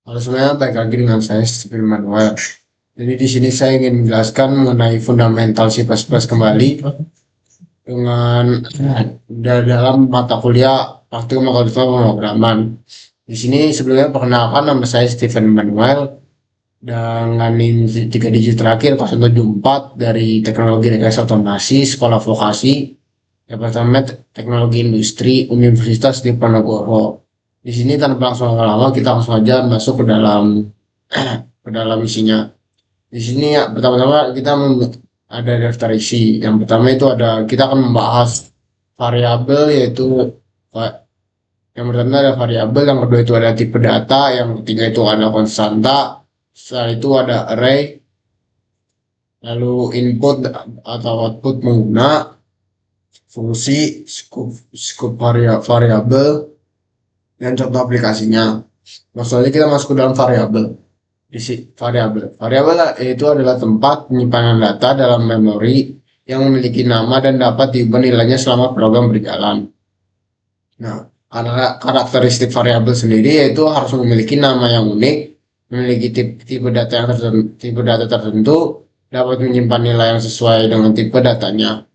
Halo semuanya, baik lagi dengan saya Stephen Manuel. Jadi di sini saya ingin menjelaskan mengenai fundamental C++ kembali dengan dalam mata kuliah praktikum algoritma pemrograman. Di sini sebelumnya perkenalkan, nama saya Stephen Manuel dengan NIM 3 digit terakhir 074 dari Teknologi Rekayasa Otomasi Sekolah Vokasi Departemen Teknologi Industri Universitas Diponegoro. Di sini tanpa langsung lama-lama kita langsung aja masuk ke dalam isinya. Di sini ya pertama-tama kita ada daftar isi. Yang pertama itu ada kita akan membahas variabel, yaitu yang pertama ada variabel, yang kedua itu ada tipe data, yang ketiga itu ada konstanta, setelah itu ada array, lalu input atau output mengguna fungsi, scope variabel, dan contoh aplikasinya. Maksudnya kita masuk ke dalam variabel. Variabel itu adalah tempat penyimpanan data dalam memori yang memiliki nama dan dapat diubah nilainya selama program berjalan. Nah, karakteristik variabel sendiri yaitu harus memiliki nama yang unik, memiliki tipe data tertentu, dapat menyimpan nilai yang sesuai dengan tipe datanya,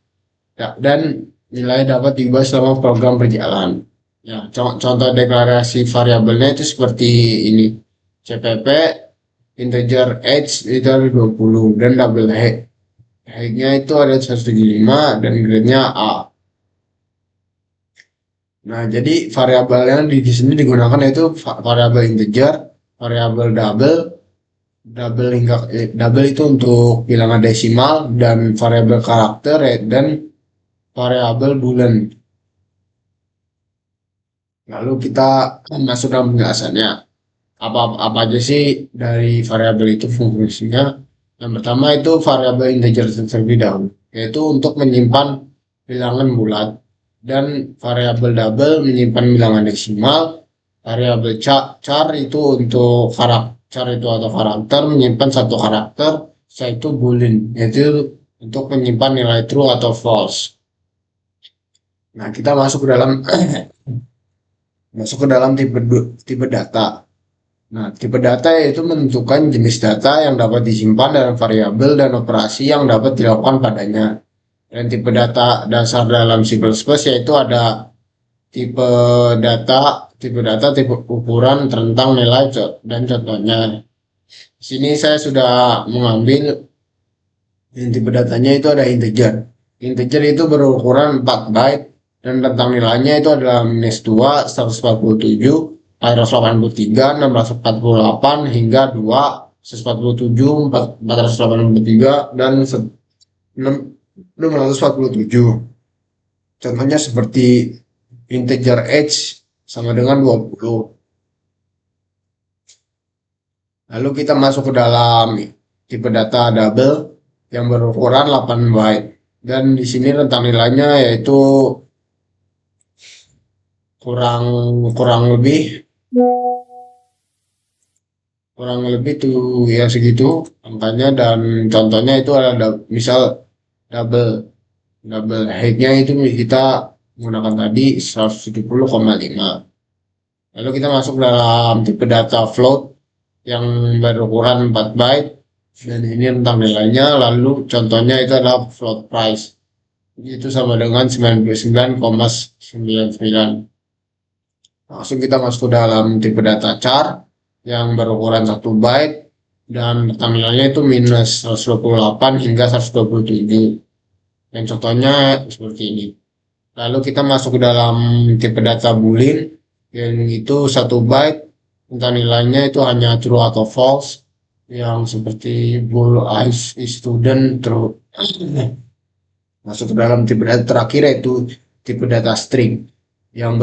dan nilai dapat diubah selama program berjalan. Ya, contoh deklarasi variabelnya itu seperti ini. CPP integer age itu ada 20 dan double height-nya itu ada 175 dan grade-nya A. Nah, jadi variabel yang di sini digunakan yaitu variabel integer, variabel double itu untuk bilangan desimal, dan variabel karakter dan variabel boolean. Lalu kita masuk dalam penjelasannya. Apa aja sih dari variabel itu fungsinya? Yang pertama itu variabel integer terlebih dahulu, yaitu untuk menyimpan bilangan bulat, dan variabel double menyimpan bilangan desimal. Variabel char itu untuk karakter itu atau karakter menyimpan satu karakter, yaitu boolean, yaitu untuk menyimpan nilai true atau false. Nah, kita masuk ke dalam tipe data. Nah, tipe data yaitu menentukan jenis data yang dapat disimpan dalam variabel dan operasi yang dapat dilakukan padanya. Dan tipe data dasar dalam C++ yaitu ada tipe tipe ukuran tentang nilai dan contohnya. Di sini saya sudah mengambil tipe datanya itu ada integer. Integer itu berukuran 4 byte dan tentang nilainya itu adalah -2, 147, 483, 648 hingga 2, 147, 483, dan 647. Contohnya seperti integer age sama dengan 20. Lalu kita masuk ke dalam tipe data double yang berukuran 8 byte. Dan di sini rentang nilainya yaitu kurang lebih tuh ya segitu angkanya, dan contohnya itu ada misal double double height-nya itu kita menggunakan tadi 170,5. Lalu kita masuk dalam tipe data float yang berukuran 4 byte, dan ini rentang nilainya. Lalu contohnya itu adalah float price, itu sama dengan 99,99. Langsung kita masuk ke dalam tipe data char yang berukuran 1 byte dan nilainya itu -128 hingga 127. Dan contohnya seperti ini. Lalu kita masuk ke dalam tipe data boolean yang itu 1 byte, tentang nilainya itu hanya true atau false, yang seperti bool is student true. Masuk ke dalam tipe data terakhir yaitu tipe data string yang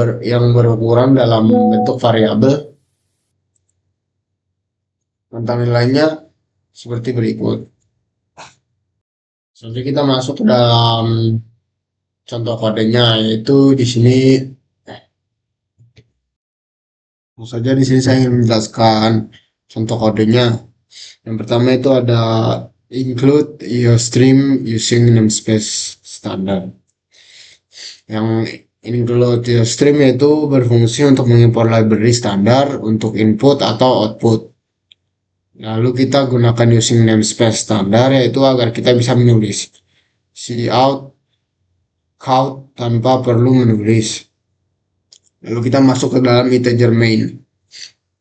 berukuran dalam bentuk variabel, tentang nilainya seperti berikut. Selanjutnya kita masuk ke dalam contoh kodenya, yaitu di sini saja di sini saya ingin menjelaskan contoh kodenya. Yang pertama itu ada include your stream using namespace standard. Yang Include stream itu berfungsi untuk mengimpor library standar untuk input atau output. Lalu kita gunakan using namespace standar yaitu agar kita bisa menulis cout, count tanpa perlu menulis. Lalu kita masuk ke dalam integer main.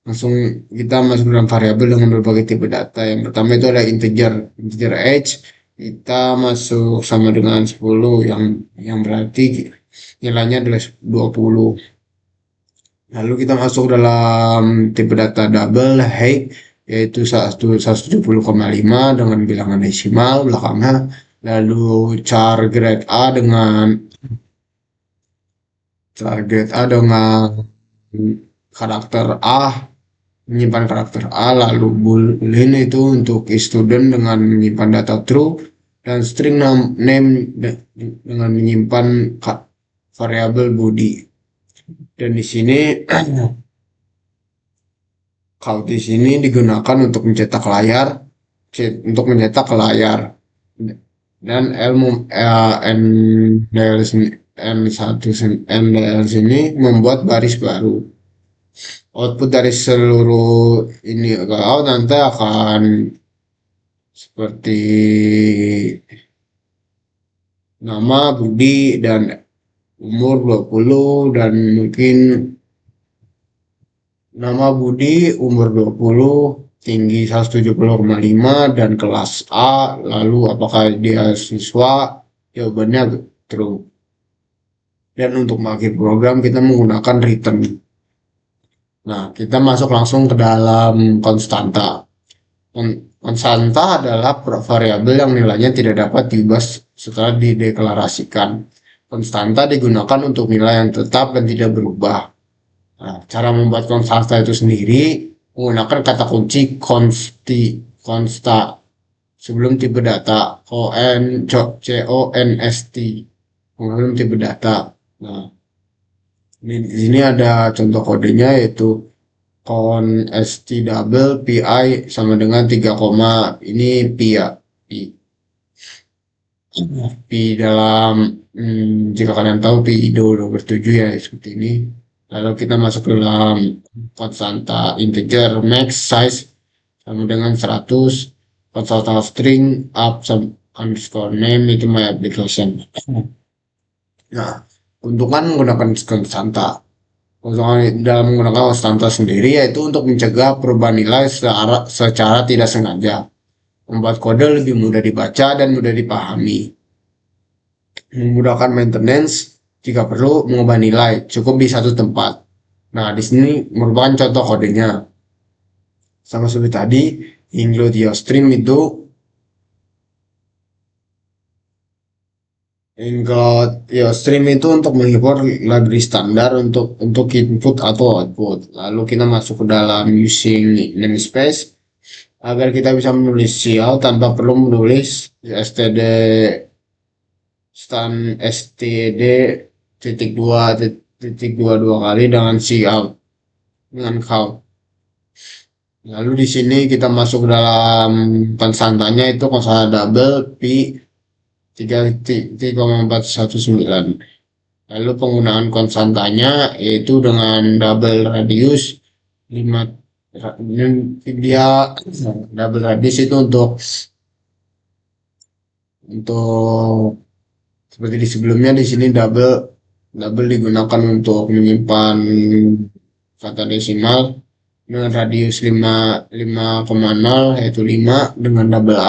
Langsung kita masuk dalam variabel dengan berbagai tipe data. Yang pertama itu ada integer age. Kita masuk sama dengan 10 yang berarti nilainya adalah 20. Lalu kita masuk dalam tipe data double height yaitu 170,5 dengan bilangan desimal belakangnya. Lalu char grade A dengan karakter A, menyimpan karakter A, lalu boolean itu untuk student dengan menyimpan data true, dan string name dengan menyimpan variabel body. Dan di sini count di sini digunakan untuk mencetak layar, dan NDL sini membuat baris baru. Output dari seluruh ini nanti akan seperti nama, budi, dan umur 20, dan mungkin nama budi umur 20, tinggi 170,5 dan kelas A, lalu apakah dia siswa, jawabannya true. Dan untuk mengakhiri program kita menggunakan return. Nah, kita masuk langsung ke dalam konstanta. Konstanta adalah variabel yang nilainya tidak dapat diubah setelah dideklarasikan. Konstanta digunakan untuk nilai yang tetap dan tidak berubah. Nah, cara membuat konstanta itu sendiri menggunakan kata kunci consta sebelum tipe data, const sebelum tipe data. Nah, di sini ada contoh kodenya yaitu const double pi sama dengan 3, ini pi ya, pi dalam jika kalian tahu pi do 27 ya seperti ini. Lalu kita masuk ke dalam konstanta integer max size sama dengan 100, konstanta string up underscore name itu my application. Nah, keuntungan menggunakan konstanta. Keuntungan dalam menggunakan konstanta sendiri yaitu untuk mencegah perubahan nilai secara tidak sengaja, membuat kode lebih mudah dibaca dan mudah dipahami, memudahkan maintenance jika perlu mengubah nilai cukup di satu tempat. Nah, di sini merupakan contoh kodenya. Sama seperti tadi, include your stream itu untuk mengimpor library standar untuk input atau output. Lalu kita masuk ke dalam using namespace agar kita bisa menulis cout tanpa perlu menulis std titik dua kali dengan cout dengan count. Lalu di sini kita masuk ke dalam konstantanya itu konstanta double pi 3,419. Lalu penggunaan konstantanya yaitu dengan double radius 5. Dia double radius itu untuk seperti di sebelumnya, di sini double digunakan untuk menyimpan kata desimal dengan radius 5,0 yaitu 5 dengan double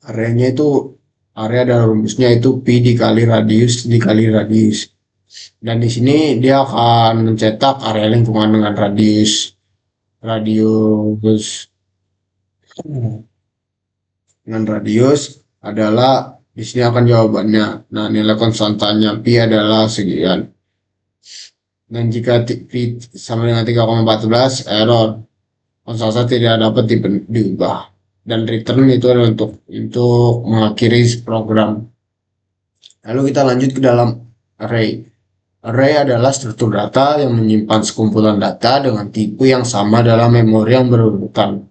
areanya itu area dan rumusnya itu pi dikali radius, dan di sini dia akan mencetak area lingkungan dengan radius adalah di sini akan jawabannya. Nah, nilai konstantanya pi adalah sekian. Dan jika pi sama dengan 3,14 error, konstanta tidak dapat diubah. Dan return itu adalah untuk mengakhiri program. Lalu kita lanjut ke dalam array. Array adalah struktur data yang menyimpan sekumpulan data dengan tipe yang sama dalam memori yang berurutan.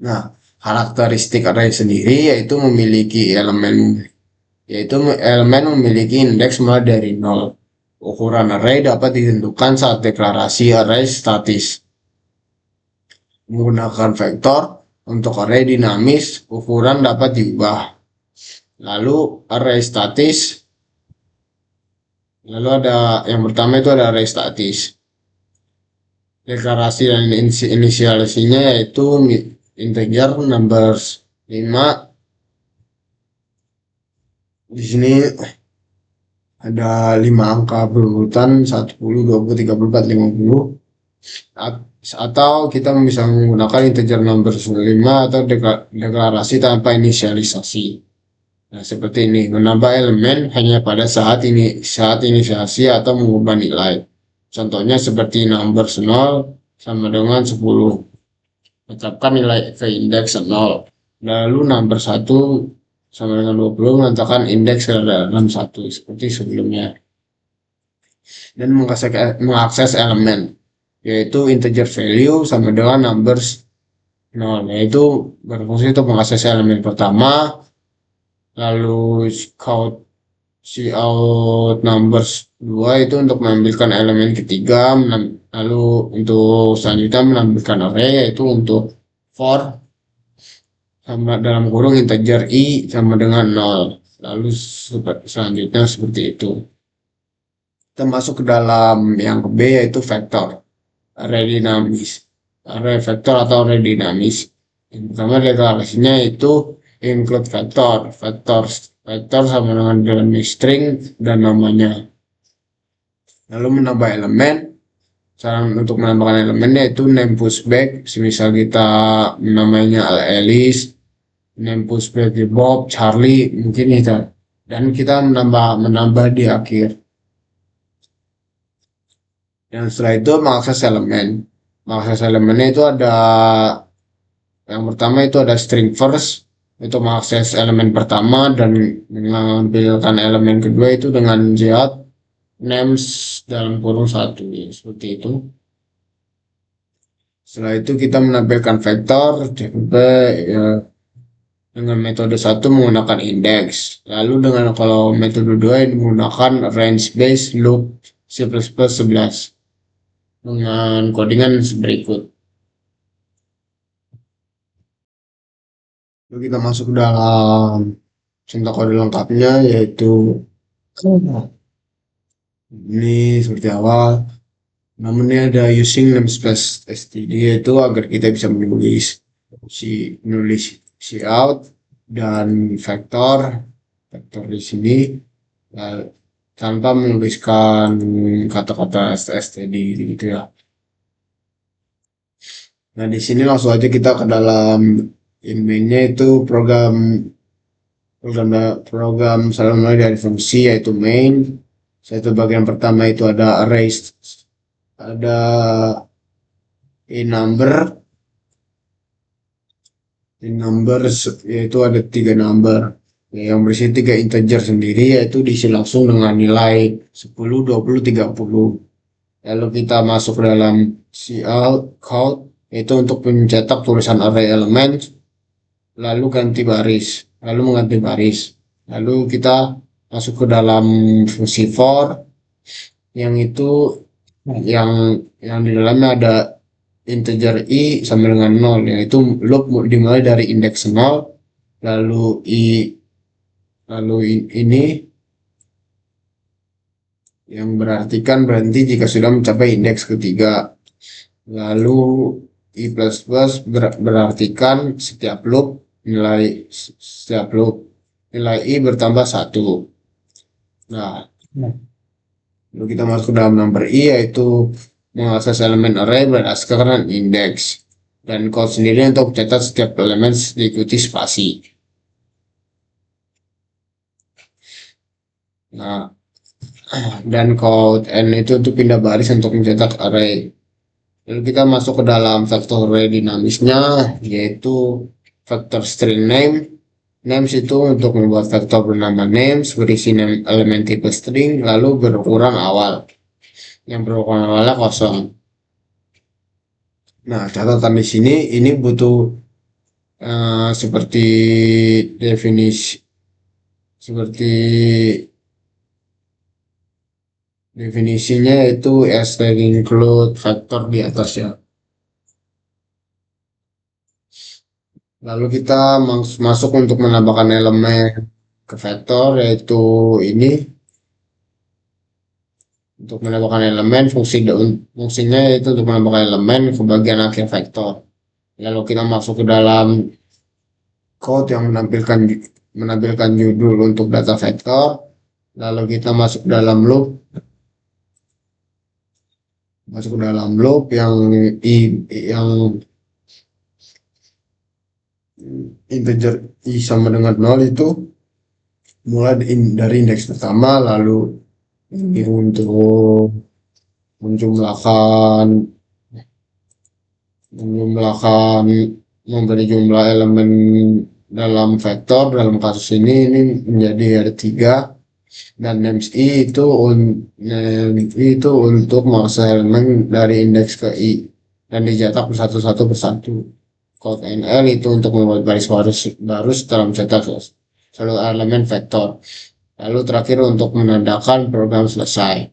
Nah, karakteristik array sendiri yaitu memiliki elemen yaitu elemen memiliki indeks mulai dari 0. Ukuran array dapat ditentukan saat deklarasi array statis. Menggunakan vektor, untuk array dinamis, ukuran dapat diubah. Lalu array statis, lalu ada yang pertama itu ada array statis. Deklarasi dan inisialisasinya yaitu integer numbers 5. Di sini ada 5 angka berurutan 10, 20, 30, 40, 50. Atau kita bisa menggunakan integer number 5 atau deklarasi tanpa inisialisasi. Nah, seperti ini, menambah elemen hanya pada saat inisiasi atau mengubah nilai. Contohnya seperti number 0 sama dengan 10. Tetapkan nilai ke indeks 0. Lalu number 1 sama dengan 20 menentukan indeks ke dalam 1 seperti sebelumnya. Dan mengakses elemen, yaitu integer value sama dengan numbers 0, yaitu berfungsi untuk mengakses elemen pertama, lalu cout numbers 2 itu untuk mengambilkan elemen ketiga, lalu untuk selanjutnya menambilkan array, yaitu untuk for sama dalam kurung integer i sama dengan 0. Lalu selanjutnya seperti itu. Kita masuk ke dalam yang B, yaitu vektor array dinamis. Array vektor atau array dinamis. Yang pertama deklarasinya itu include vektor sama dengan dynamic string dan namanya. Lalu menambah elemen. Cara untuk menambahkan elemennya itu name pushback. Semisal kita namanya Alice, name pushback di Bob, Charlie, mungkin itu. Dan kita menambah di akhir. Dan setelah itu mengakses elemen. Mengakses elemennya itu ada yang pertama itu ada string first, itu mengakses elemen pertama dan mengambilkan elemen kedua itu dengan jihad names dalam kurung 1, ya, seperti itu. Setelah itu kita menampilkan vektor ya, dengan metode 1 menggunakan index. Lalu dengan kalau metode 2 ini menggunakan range based loop C++11 dengan codingan berikut. Lalu kita masuk ke dalam contoh kode lengkapnya, yaitu ini seperti awal. Namanya ada using namespace std, yaitu agar kita bisa menulis cout dan vektor di sini tanpa menuliskan kata-kata std gitu ya. Nah, di sini langsung aja kita ke dalam inmainnya, itu program selalu dari fungsi yaitu main. Satu bagian pertama itu ada array, ada number yaitu ada 3 number yang berisi 3 integer sendiri, yaitu diisi langsung dengan nilai 10, 20, 30. Lalu kita masuk ke dalam cout, itu untuk mencetak tulisan array elemen, lalu mengganti baris. Lalu kita masuk ke dalam fungsi for, yang itu yang di dalamnya ada integer i sama dengan 0, yaitu loop dimulai dari indeks 0, lalu ini yang berarti jika sudah mencapai indeks ketiga. Lalu i++ berartikan setiap loop nilai i bertambah 1. Nah, lalu kita masuk ke dalam number i, yaitu mengakses elemen array berdasarkan indeks, dan code sendiri untuk mencatat setiap elemen diikuti spasi. Nah, dan code n itu untuk pindah baris untuk mencetak array. Lalu kita masuk ke dalam vektor array dinamisnya, yaitu vektor string names itu untuk membuat vektor bernama names berisi elemen tipe string, lalu berukuran awal yang berukuran awalnya 0. Nah, catatan di sini ini butuh seperti definisi seperti definisinya itu as include vektor di atasnya. Lalu kita masuk untuk menambahkan elemen ke vektor, yaitu ini untuk menambahkan elemen fungsinya yaitu untuk menambahkan elemen ke bagian akhir vektor. Lalu kita masuk ke dalam code yang menampilkan judul untuk data vektor. Lalu kita masuk ke dalam loop yang integer i sama dengan 0 itu mulai dari indeks pertama, lalu ini untuk menjumlahkan memberi jumlah elemen dalam vektor. Dalam kasus ini menjadi ada 3, dan names itu untuk mengakses elemen dari indeks ke i dan dicetak satu persatu. Code NL itu untuk membuat baris baru setelah mencetak seluruh elemen vektor. Lalu terakhir untuk menandakan program selesai.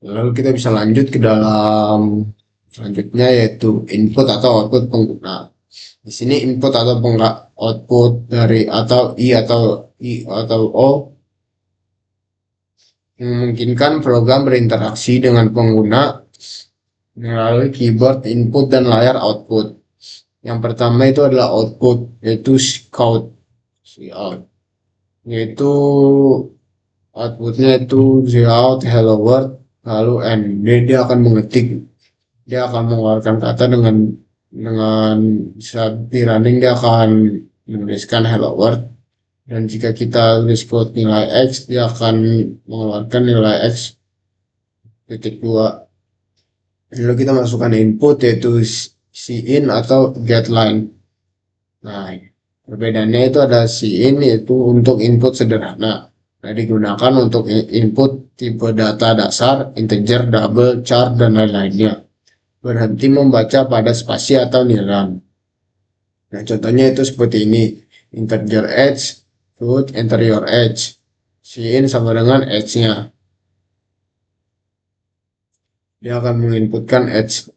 Lalu kita bisa lanjut ke dalam selanjutnya, yaitu input atau output pengguna. Di sini input atau output dari atau O memungkinkan program berinteraksi dengan pengguna melalui keyboard input dan layar output. Yang pertama itu adalah output, yaitu cout, yaitu outputnya itu cout hello world lalu n. Dia akan mengeluarkan kata dengan bisa di running, dia akan menuliskan hello world, dan jika kita tulis code nilai x, dia akan mengeluarkan nilai x titik 2. Lalu kita masukkan input, yaitu cin atau getLine. Nah, perbedaannya itu ada cin yaitu untuk input sederhana. Nah, digunakan untuk input tipe data dasar, integer, double, char, dan lain-lainnya. Berhenti membaca pada spasi atau nilai. Nah, contohnya itu seperti ini. Integer age, put enter your age. Cin sama dengan age-nya. Dia akan menginputkan age.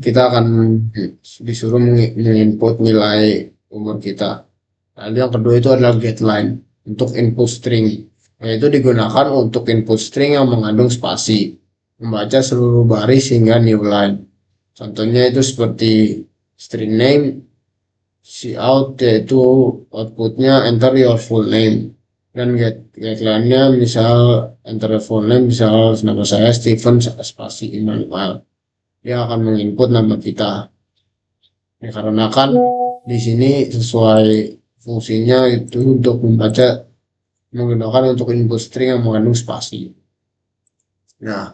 Kita akan disuruh menginput nilai umur kita. Lalu yang kedua itu adalah getLine untuk input string, yaitu digunakan untuk input string yang mengandung spasi, membaca seluruh baris hingga new line. Contohnya itu seperti string name, cout, yaitu outputnya enter your full name, dan getLine-nya misal enter your full name, misal nama saya Steven spasi Immanuel. Dia akan menginput nama kita. Dikarenakan di sini sesuai fungsinya itu untuk menggunakan untuk input string yang mengandung spasi. Nah,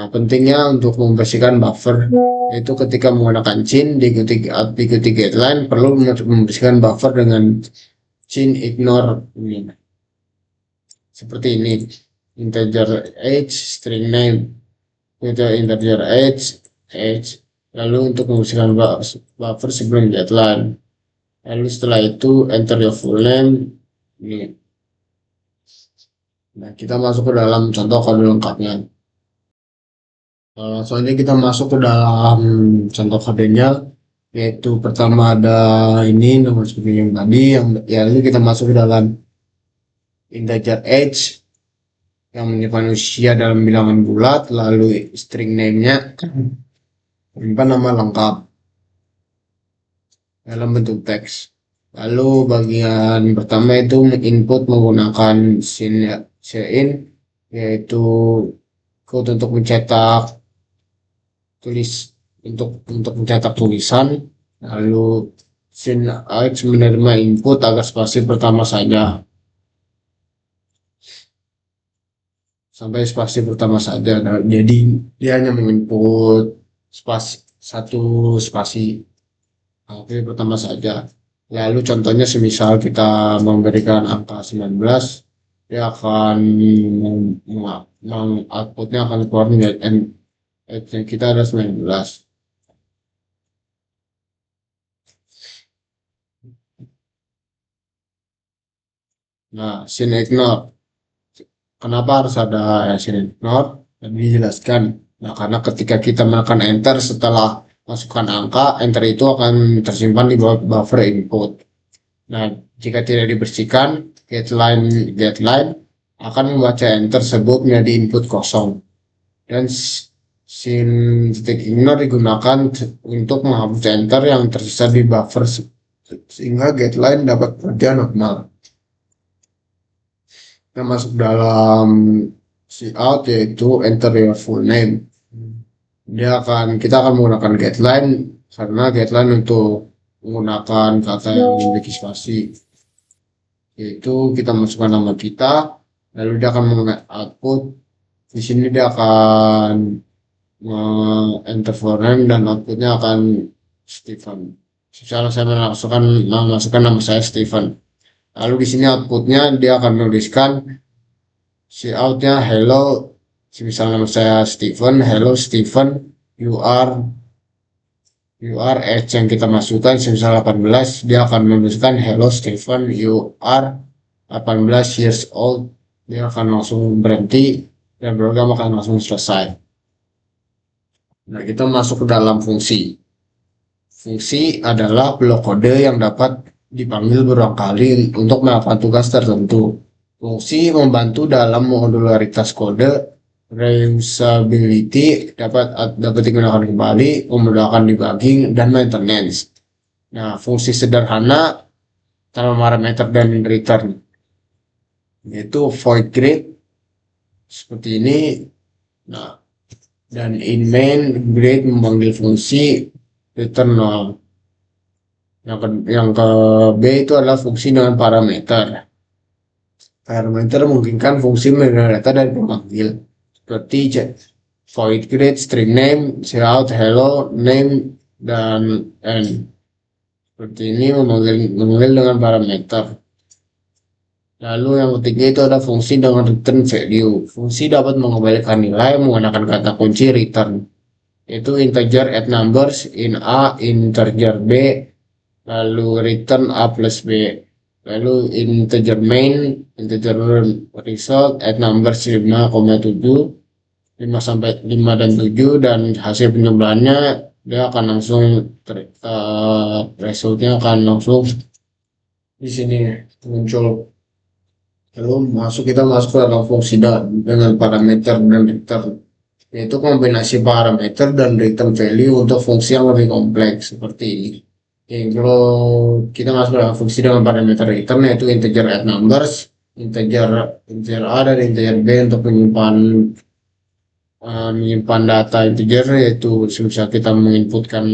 pentingnya untuk membersihkan buffer, yaitu ketika menggunakan cin diikuti getLine, perlu membersihkan buffer dengan cin ignore ini. Seperti ini, integer age, string name, itu integer age, lalu untuk membersihkan buffer sebelum getLine. Lalu setelah itu enter your full name ini. Nah, kita masuk ke dalam contoh kode lengkapnya. Langsung aja kita masuk ke dalam contoh kodenya, yaitu pertama ada ini nomor seperti yang tadi, lalu kita masuk ke dalam integer age yang menyimpan usia dalam bilangan bulat, lalu string name-nya menyimpan nama lengkap dalam bentuk teks. Lalu bagian pertama itu input menggunakan cin, yaitu code untuk mencetak tulisan. Lalu cin x menerima input agar spasi pertama saja, sampai spasi pertama saja. Nah, jadi dia hanya menginput satu spasi pertama saja. Lalu contohnya semisal kita memberikan angka 19, dia akan outputnya akan keluar kita ada 19. Nah, scene ignore. Kenapa harus ada scene ignore? Dan dijelaskan. Nah, karena ketika kita menekan enter setelah masukkan angka, enter itu akan tersimpan di buffer input. Nah, jika tidak dibersihkan, getLine akan membaca enter tersebut menjadi input kosong. Dan scene titik ignore digunakan untuk menghapus enter yang tersisa di buffer sehingga getLine dapat bekerja normal. Kita masuk dalam cout yaitu enter your full name. Kita akan menggunakan getLine karena getLine untuk menggunakan kata yang memiliki spasi, yaitu kita masukkan nama kita, lalu dia akan menggunakan output. Di sini dia akan enter full name dan outputnya akan Stephen. Secara saya memasukkan nama saya Stephen. Lalu di sini outputnya dia akan menuliskan coutnya hello, misalnya nama saya Stephen, hello Stephen, you are age yang kita masukkan misal 18, dia akan menuliskan hello Stephen, you are 18 years old. Dia akan langsung berhenti dan program akan langsung selesai. Nah, kita masuk ke dalam fungsi. Fungsi adalah blok kode yang dapat dipanggil berulang kali untuk melakukan tugas tertentu. Fungsi membantu dalam modularitas kode, reusability, dapat digunakan kembali, memudahkan debugging, dan maintenance. Nah, fungsi sederhana tanpa parameter dan return, yaitu void grade seperti ini. Nah, dan in main grade memanggil fungsi return null. Yang ke B itu adalah fungsi dengan parameter. Parameter memungkinkan fungsi menerima data dari pemanggil seperti void grade, string name, cout, hello, name, dan end. Seperti ini memanggil dengan parameter. Lalu yang ketiga itu ada fungsi dengan return value. Fungsi dapat mengembalikan nilai menggunakan kata kunci return, yaitu integer add numbers in A, integer B, lalu return A plus B, lalu integer main, integer result, add numbers 5,7, 5 sampai 5 dan 7, dan hasil penjumlahannya dia akan langsung resultnya akan langsung di sini muncul. Lalu kita masuk ke dalam fungsi dengan parameter dan return, yaitu kombinasi parameter dan return value untuk fungsi yang lebih kompleks seperti ini. Kalau kita masuk dalam fungsi dengan parameter return, yaitu integer add numbers, integer A dan integer B untuk menyimpan data integer, yaitu misal kita menginputkan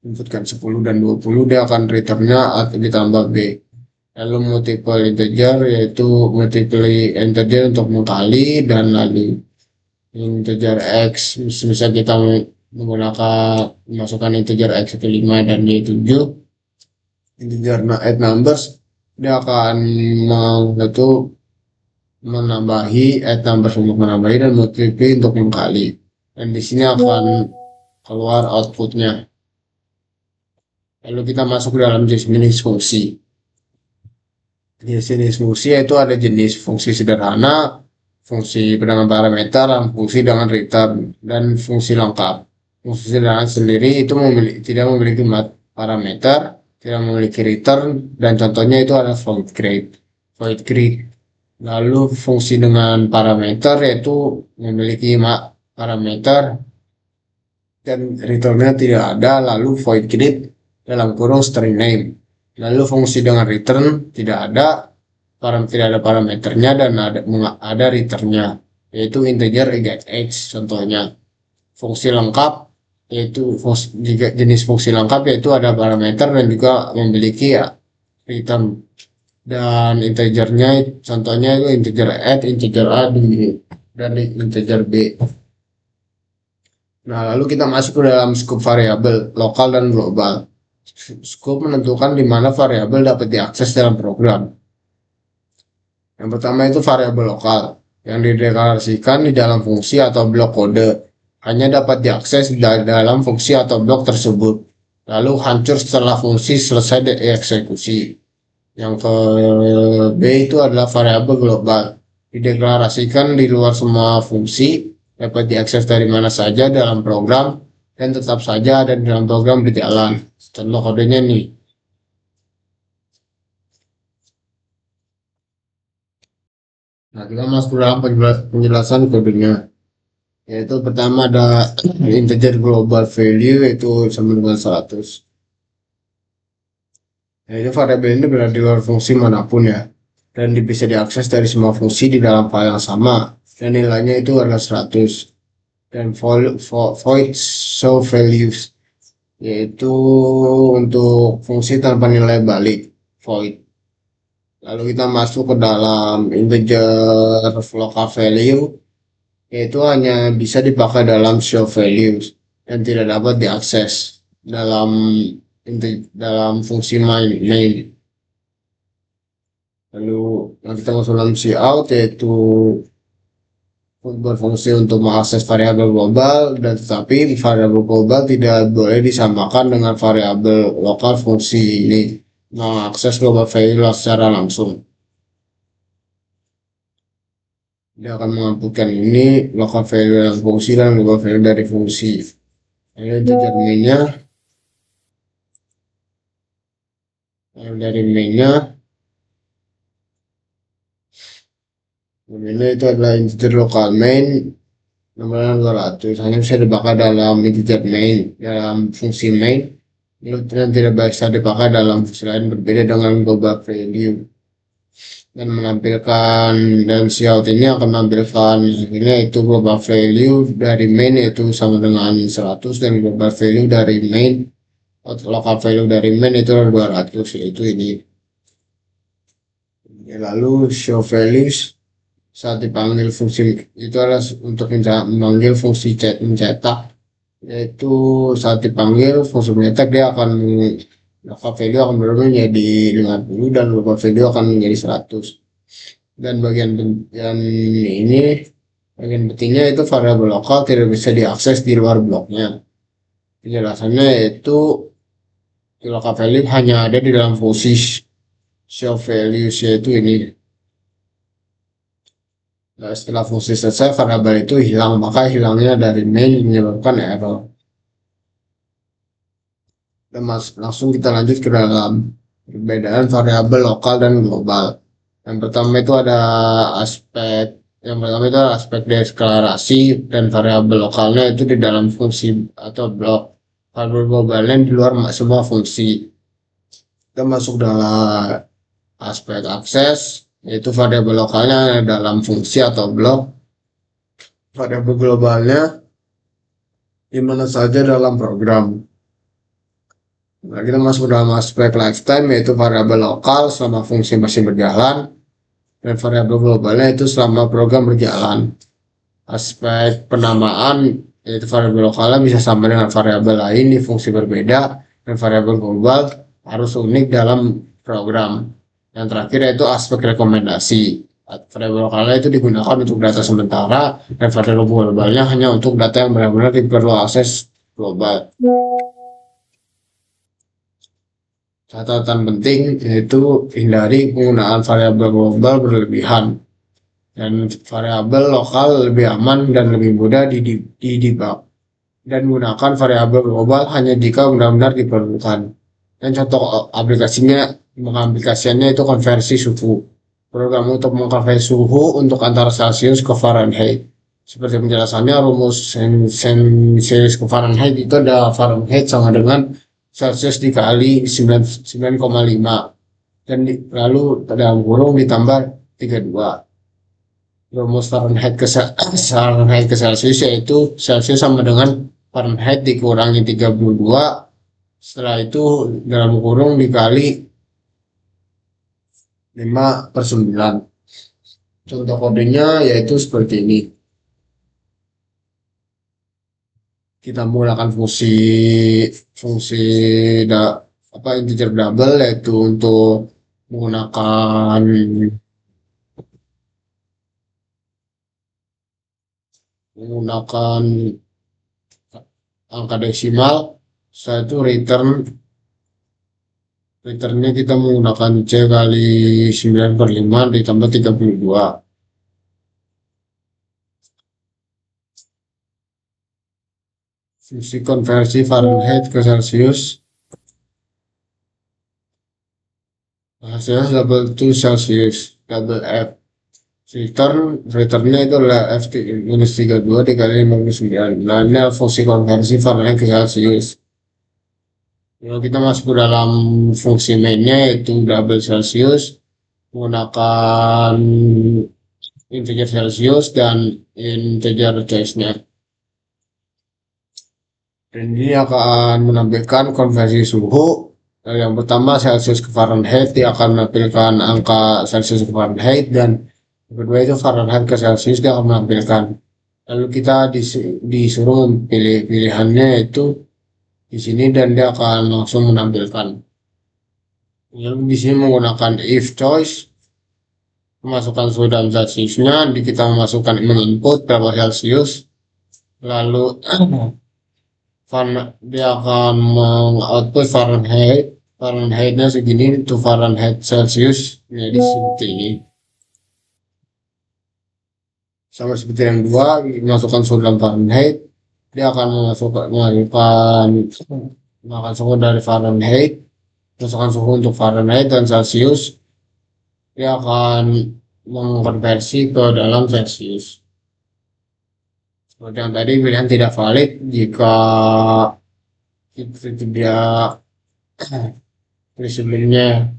10 dan 20, dia akan returnnya ditambah B. Lalu multiple integer, yaitu multiple integer untuk mengkali, dan lalu integer x, misal kita masukkan integer x itu 5 dan y 7. Integer add numbers, dia akan menambahi add numbers untuk menambahi dan multiply untuk mengkali, dan di sini akan keluar outputnya. Lalu kita masuk ke dalam jenis fungsi. Jenis fungsi yaitu ada jenis fungsi sederhana, fungsi dengan parameter, fungsi dengan return, dan fungsi lengkap. Fungsi sederhana sendiri itu tidak memiliki parameter, tidak memiliki return, dan contohnya itu ada void grade. Lalu fungsi dengan parameter yaitu memiliki parameter dan returnnya tidak ada, lalu void grade dalam kurung string name. Lalu fungsi dengan return tidak ada parameternya dan ada returnnya, yaitu integer get age contohnya. Fungsi lengkap yaitu jenis fungsi lengkap yaitu ada parameter dan juga memiliki return, dan integernya contohnya itu integer add, integer A, dan integer B. Nah, lalu kita masuk ke dalam scope variabel lokal dan global. Scope menentukan di mana variabel dapat diakses dalam program. Yang pertama itu variabel lokal yang dideklarasikan di dalam fungsi atau blok kode, hanya dapat diakses dalam fungsi atau blok tersebut, lalu hancur setelah fungsi selesai dieksekusi. Yang ke B itu adalah variabel global. Dideklarasikan di luar semua fungsi, dapat diakses dari mana saja dalam program, dan tetap saja ada di dalam program berjalan. Contoh kodenya nih. Nah, kita masuk ke dalam penjelasan kodenya. Yaitu pertama ada integer global value yaitu sama dengan 100. Nah, ini variabel ini berada di luar fungsi manapun ya. Dan bisa diakses dari semua fungsi di dalam file yang sama. Dan nilainya itu adalah 100. Dan void show values yaitu untuk fungsi tanpa nilai balik void. Lalu kita masuk ke dalam integer local value yaitu hanya bisa dipakai dalam show values dan tidak dapat diakses dalam dalam fungsi main. Lalu yang kita masuk dalam cout yaitu berfungsi untuk mengakses variabel global dan tetapi variabel global tidak boleh disamakan dengan variabel lokal fungsi ini mengakses global value secara langsung. Dia akan mengamputkan ini local value yang fungsi dan global value dari fungsi. Ini integer mainnya, dari mainnya ini itu adalah integer lokal main nomornya 200 hanya bisa dipakai dalam integer main dalam fungsi main dan tidak bisa dipakai dalam fungsi lain berbeda dengan global value dan menampilkan dan cout ini akan menampilkan ini itu global value dari main yaitu sama dengan 100 dan global value dari main atau local value dari main itu 200 yaitu ini. Lalu show values saat dipanggil fungsi itu adalah untuk memanggil fungsi mencetak yaitu saat dipanggil fungsi mencetak dia akan local value akan berubah menjadi 50 dan global value akan menjadi 100 dan bagian pentingnya itu variabel lokal tidak bisa diakses di luar bloknya. Penjelasannya yaitu local value hanya ada di dalam fungsi show values yaitu ini. Nah, setelah fungsi selesai, variabel itu hilang, maka hilangnya dari main menyebabkan error. Dan langsung kita lanjut ke dalam perbedaan variabel lokal dan global. Yang pertama itu ada aspek deklarasi dan variabel lokalnya itu di dalam fungsi atau blok. Variabel globalnya di luar semua fungsi. Kita masuk dalam aspek akses, yaitu variabel lokalnya dalam fungsi atau blok. Variabel globalnya di mana saja dalam program. Nah, kita masuk dalam aspek lifetime yaitu variabel lokal selama fungsi masih berjalan dan variabel globalnya itu selama program berjalan. Aspek penamaan yaitu variabel lokalnya bisa sama dengan variabel lain di fungsi berbeda dan variabel global harus unik dalam program. Yang terakhir yaitu aspek rekomendasi. Variabel lokalnya itu digunakan untuk data sementara dan variabel globalnya hanya untuk data yang benar-benar diperlu akses global. Catatan penting yaitu hindari penggunaan variabel global berlebihan dan variabel lokal lebih aman dan lebih mudah didebug dan gunakan variabel global hanya jika benar-benar diperlukan. Dan contoh aplikasinya itu konversi suhu. Program untuk mengkonversi suhu untuk antara Celsius ke Fahrenheit. Seperti penjelasannya rumus Celsius ke Fahrenheit itu ada Fahrenheit sama dengan Celsius dikali 9,5 dan lalu dalam kurung ditambah 32. Rumus Fahrenheit ke Celsius yaitu Celsius sama dengan Fahrenheit dikurangi 32. Setelah itu dalam kurung dikali 5/9. Contoh kodenya yaitu seperti ini. Kita menggunakan fungsi integer double yaitu untuk menggunakan angka desimal. Setelah itu return Returnnya kita menggunakan C kali 9/5 ditambah 32. Fungsi konversi Fahrenheit ke Celsius. Celsius double to Celsius double F. Returnnya itu adalah F minus 32 dikali 59. Nah, ini adalah fungsi konversi Fahrenheit ke Celsius. Kalau kita masuk ke dalam fungsi mainnya yaitu double Celsius menggunakan integer Celsius dan integer choice-nya. Dan ini akan menampilkan konversi suhu. Yang pertama Celsius ke Fahrenheit, dia akan menampilkan angka Celsius ke Fahrenheit, dan yang kedua itu Fahrenheit ke Celsius, dia akan menampilkan. Lalu kita disuruh pilih pilihannya itu di sini dan dia akan langsung menampilkan. Lalu di sini menggunakan if choice, memasukkan suhu dalam Celsiusnya, kita memasukkan menginput berapa Celsius, lalu dia akan mengoutput Fahrenheitnya segini itu Fahrenheit Celsius jadi seperti ini, sama seperti yang dua. Masukkan suhu dalam Fahrenheit, dia akan mengasukkan suhu dari Fahrenheit, masukkan suhu untuk Fahrenheit dan Celsius, dia akan mengkonversi ke dalam Celsius. Seperti yang tadi, pilihan tidak valid jika itu tidak sebelumnya.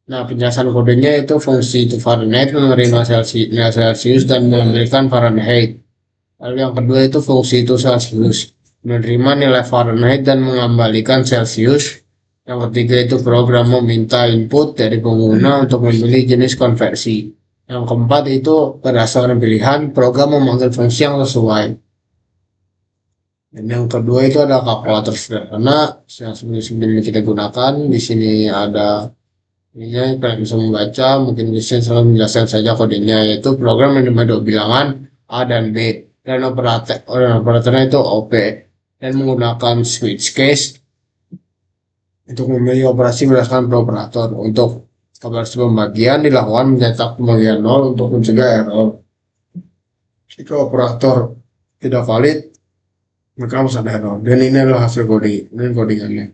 Nah, penjelasan kodenya itu fungsi itu Fahrenheit menerima Celsius dan mengambilkan Fahrenheit. Lalu yang kedua itu fungsi itu Celsius menerima nilai Fahrenheit dan mengembalikan Celsius. Yang ketiga itu program meminta input dari pengguna untuk memilih jenis konversi. Yang keempat itu berdasarkan pilihan program memanggil fungsi yang sesuai. Dan yang kedua itu ada kalkulator sederhana yang sebelum kita gunakan. Di sini ada ini, kalian bisa membaca, mungkin bisa selalu menjelaskan saja kodenya, yaitu program menerima dua bilangan A dan B dan operatornya itu OP, dan menggunakan switch case untuk memilih operasi berdasarkan operator. Untuk operasi pembagian dilakukan mencetak pembagian 0 untuk mencegah error. Jika operator tidak valid, maka harus ada error. Dan ini adalah hasil codingannya.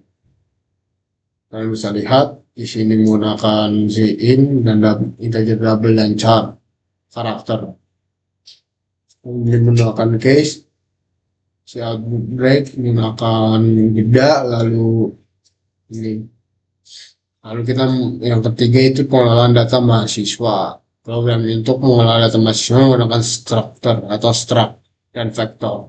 Kalian bisa lihat di sini menggunakan in dan integer double dan char karakter. Kemudian menggunakan case, break menggunakan jeda, lalu ini. Lalu kita yang ketiga itu pengelolaan data mahasiswa. Program untuk mengelola data mahasiswa menggunakan structure atau struct dan vector.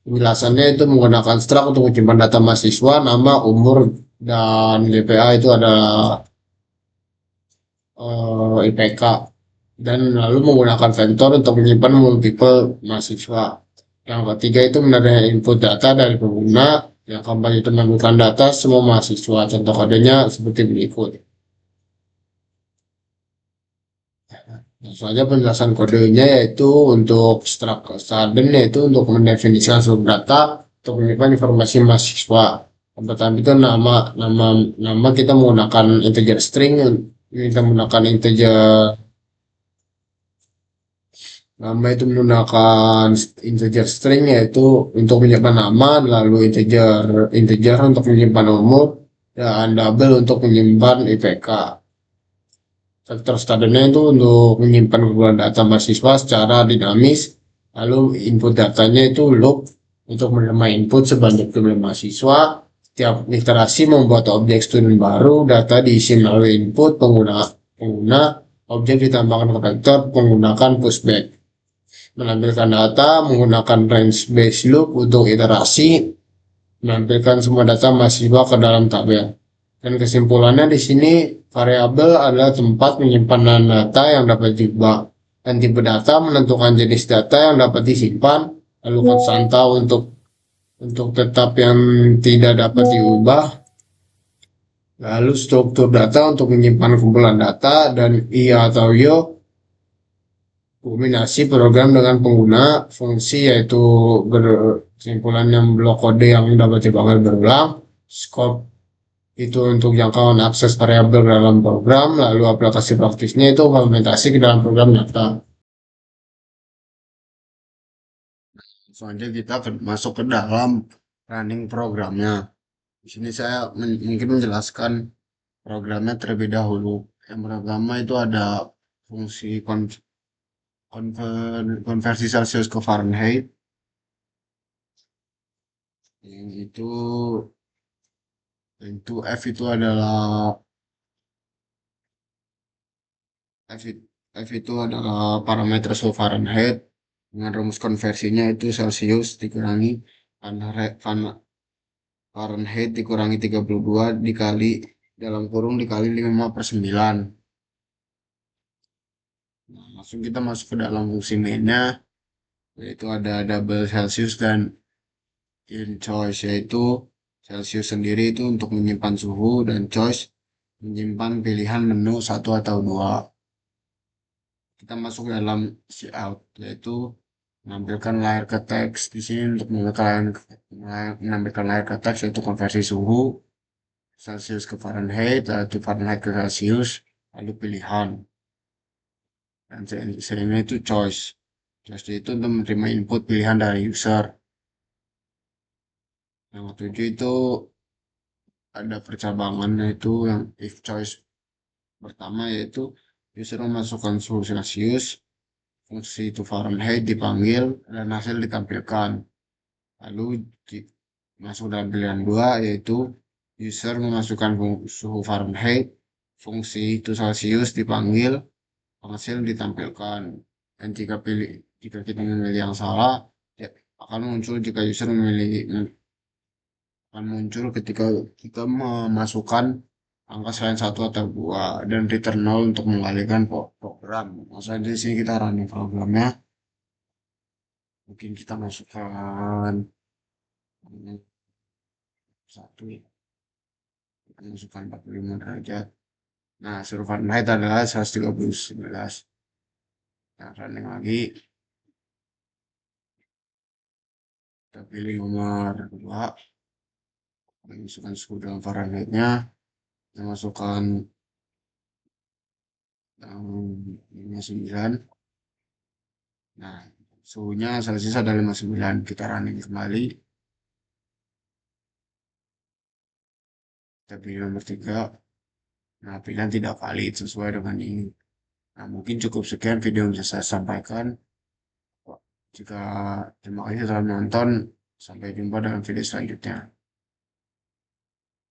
Penjelasannya itu menggunakan struct untuk menyimpan data mahasiswa, nama, umur, dan GPA itu adalah IPK. Dan lalu menggunakan vector untuk menyimpan multiple mahasiswa. Yang ketiga itu menerima input data dari pengguna. Yang keempat itu mengumpulkan data semua mahasiswa. Contoh kodenya seperti berikut. Langsung saja penjelasan kodenya, yaitu untuk struct sudden, yaitu untuk mendefinisikan seluruh data untuk menyimpan informasi mahasiswa. Yang pertama itu nama kita menggunakan integer string, kita menggunakan nama itu menggunakan integer string, yaitu untuk menyimpan nama, lalu integer untuk menyimpan umur, dan double untuk menyimpan IPK. Vector suddennya itu untuk menyimpan kumpulan data mahasiswa secara dinamis, lalu input datanya itu loop untuk menerima input sebanyak jumlah mahasiswa. Setiap iterasi membuat objek student baru, data diisi melalui input pengguna, objek ditambahkan ke vektor menggunakan pushback. Menampilkan data menggunakan range based loop untuk iterasi, menampilkan semua data mahasiswa ke dalam tabel. Dan kesimpulannya di sini variabel adalah tempat penyimpanan data yang dapat diubah, dan tipe data menentukan jenis data yang dapat disimpan, lalu konstanta untuk tetap yang tidak dapat diubah, lalu struktur data untuk menyimpan kumpulan data, dan I atau yo kombinasi program dengan pengguna, fungsi yaitu kesimpulan yang blok kode yang dapat dipanggil berulang, scope itu untuk jangkauan akses variabel dalam program, lalu aplikasi praktisnya itu implementasi ke dalam program nyata. Selanjutnya kita masuk ke dalam running programnya. Di sini saya mungkin menjelaskan programnya terlebih dahulu. Yang pertama itu ada fungsi konversi Celsius ke Fahrenheit. Yang itu F itu adalah F, F itu adalah parameter suhu Fahrenheit. Dengan rumus konversinya itu Celsius dikurangi Fahrenheit dikurangi 32 dikali dalam kurung dikali 5/9. Nah, langsung kita masuk ke dalam fungsi mainnya, yaitu ada double Celsius dan in choice, yaitu Celsius sendiri itu untuk menyimpan suhu dan choice menyimpan pilihan menu satu atau dua. Kita masuk dalam cout, yaitu menampilkan layar ke teks. Di sini untuk menampilkan layar ke teks yaitu konversi suhu Celsius ke Fahrenheit, atau Fahrenheit ke Celsius, lalu pilihan. Dan sehingga itu choice. Choice itu untuk menerima input pilihan dari user. Yang ketujuh itu ada percabangan, yaitu yang if choice pertama, yaitu user memasukkan suhu Celsius, fungsi itu Fahrenheit dipanggil, dan hasil ditampilkan. Lalu masuk dalam pilihan dua, yaitu user memasukkan suhu Fahrenheit, fungsi itu Celsius dipanggil, hasil ditampilkan. Dan jika kita memilih yang salah, ya, akan muncul jika user akan muncul ketika kita memasukkan angka selain satu atau dua, dan return 0 untuk mengalihkan program. Maksudnya di sini kita running programnya, mungkin kita masukkan satu, kita masukkan 45 derajat. Nah, suhu Fahrenheit adalah 139. Nah, running lagi, kita pilih nomor 2, masukkan suhu dalam Fahrenheitnya, kita masukkan 59. Nah, suhunya Celsius ada 59. Kita running kembali, kita pilih nomor 3. Nah, pilihan tidak valid sesuai dengan ini. Nah, mungkin cukup sekian video yang bisa saya sampaikan. Terima kasih telah menonton. Sampai jumpa dalam video selanjutnya.